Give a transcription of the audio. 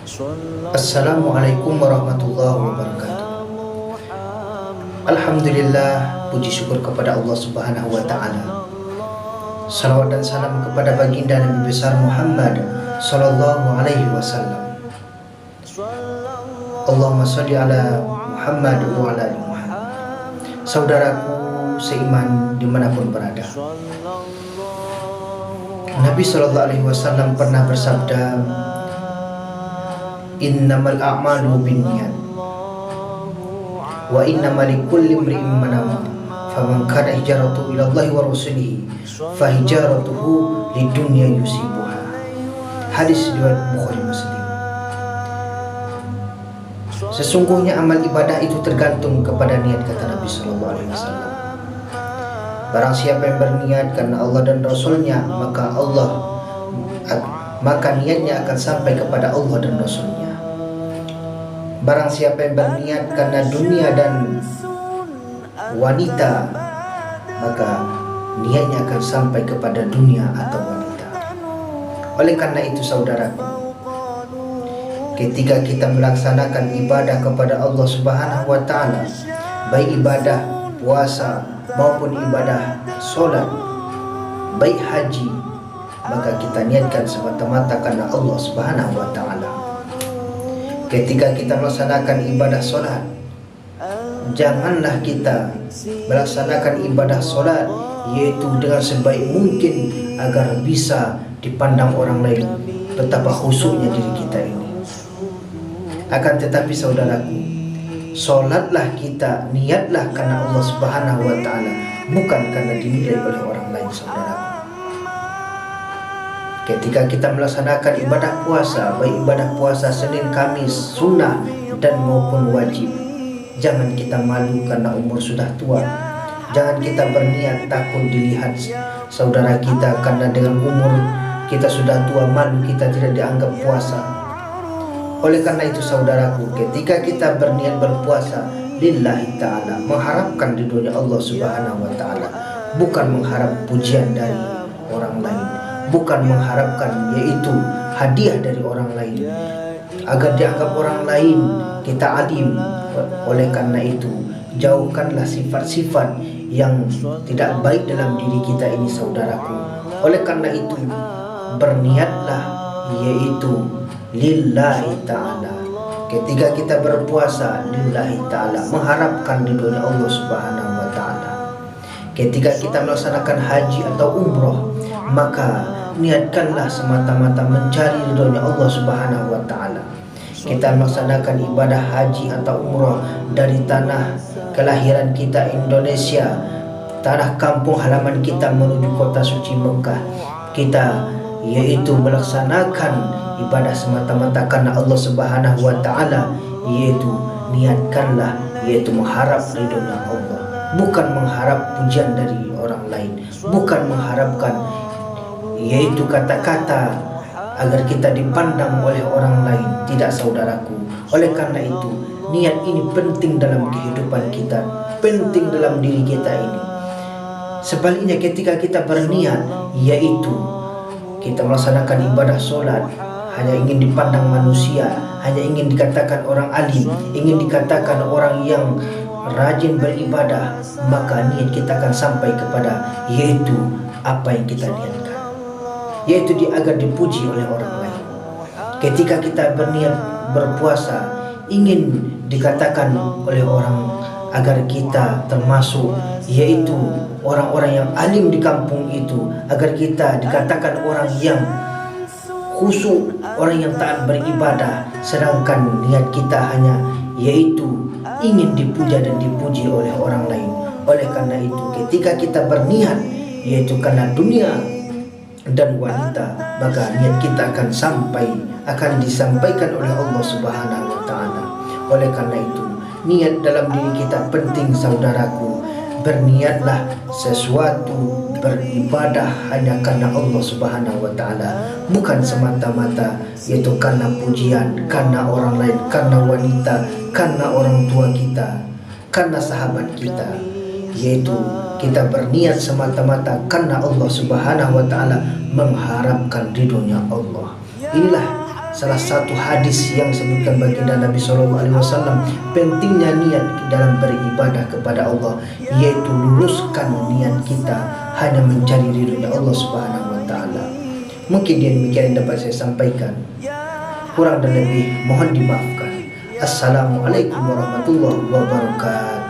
Assalamualaikum warahmatullahi wabarakatuh. Alhamdulillah, puji syukur kepada Allah Subhanahu wa taala. Salawat dan salam kepada baginda Nabi besar Muhammad sallallahu alaihi wasallam. Allahumma sholli ala Muhammad wa ala ali Muhammad. Saudaraku seiman dimanapun berada, Nabi sallallahu alaihi wasallam pernah bersabda, innamal a'malu binniyat wa innamal likulli imri'in ma nawa faman kana hijratuhu ila Allah wa rasulihi fa hijratuhu lidunya yusibuha. Hadis riwayat Bukhari Muslim. Sesungguhnya amal ibadah itu tergantung kepada niat, kata Nabi sallallahu alaihi wasallam. Barang siapa yang berniat karena Allah dan Rasulnya, maka niatnya akan sampai kepada Allah dan Rasulnya. Barang siapa yang berniat karena dunia dan wanita, maka niatnya akan sampai kepada dunia atau wanita. Oleh karena itu saudaraku, ketika kita melaksanakan ibadah kepada Allah Subhanahu wa taala, baik ibadah puasa maupun ibadah sholat, baik haji, maka kita niatkan semata-mata karena Allah Subhanahu wa taala. Ketika kita melaksanakan ibadah sholat, janganlah kita melaksanakan ibadah sholat yaitu dengan sebaik mungkin agar bisa dipandang orang lain betapa khusyuknya diri kita ini. Akan tetapi saudaraku, sholatlah kita, niatlah karena Allah Subhanahu wa taala, bukan karena dinilai oleh orang lain, saudaraku. Ketika kita melaksanakan ibadah puasa, baik ibadah puasa Senin, Kamis, sunnah dan maupun wajib, jangan kita malu karena umur sudah tua. Jangan kita berniat takut dilihat saudara kita karena dengan umur kita sudah tua, malu kita tidak dianggap puasa. Oleh karena itu saudaraku, ketika kita berniat berpuasa lillahi ta'ala, mengharapkan ridhonya Allah Subhanahu wa ta'ala, bukan mengharap pujian dari orang lain, bukan mengharapkan yaitu hadiah dari orang lain agar dianggap orang lain kita alim. Oleh karena itu, jauhkanlah sifat-sifat yang tidak baik dalam diri kita ini, saudaraku. Oleh karena itu, berniatlah yaitu lillahi ta'ala. Ketika kita berpuasa lillahi ta'ala, mengharapkan ridhonya Allah Subhanahu wa ta'ala. Ketika kita melaksanakan haji atau umroh, maka niatkanlah semata-mata mencari ridhonya Allah Subhanahu wa ta'ala. Kita melaksanakan ibadah haji atau umroh dari tanah kelahiran kita Indonesia, tanah kampung halaman kita, menuju kota suci Mekah. Kita yaitu melaksanakan ibadah semata-mata karena Allah Subhanahu wa ta'ala, yaitu niatkanlah yaitu mengharap ridhonya Allah, bukan mengharap pujian dari orang lain, bukan mengharapkan yaitu kata-kata agar kita dipandang oleh orang lain. Tidak, saudaraku. Oleh karena itu, niat ini penting dalam kehidupan kita, penting dalam diri kita ini. Sebaliknya ketika kita berniat yaitu kita melaksanakan ibadah sholat hanya ingin dipandang manusia, hanya ingin dikatakan orang alim, ingin dikatakan orang yang rajin beribadah, maka niat kita akan sampai kepada yaitu apa yang kita niatkan, yaitu agar dipuji oleh orang lain. Ketika kita berniat berpuasa, ingin dikatakan oleh orang agar kita termasuk yaitu orang-orang yang alim di kampung itu, agar kita dikatakan orang yang khusyuk, orang yang taat beribadah, sedangkan niat kita hanya yaitu ingin dipuja dan dipuji oleh orang lain. Oleh karena itu, ketika kita berniat yaitu karena dunia dan wanita, maka niat kita akan disampaikan oleh Allah Subhanahu wa ta'ala. Oleh karena itu, niat dalam diri kita penting, saudaraku. Berniatlah sesuatu beribadah hanya karena Allah Subhanahu wa ta'ala, bukan semata-mata yaitu karena pujian, karena orang lain, karena wanita, karena orang tua kita, karena sahabat kita. Yaitu kita berniat semata-mata karena Allah Subhanahu wa ta'ala, mengharapkan ridhonya Allah. Inilah salah satu hadis yang disebutkan baginda Nabi SAW, pentingnya niat dalam beribadah kepada Allah, yaitu luruskan niat kita hanya mencari ridhonya Allah Subhanahu wa taala. Mungkin demikian yang dapat saya sampaikan. Kurang dan lebih mohon dimaafkan. Assalamualaikum warahmatullahi wabarakatuh.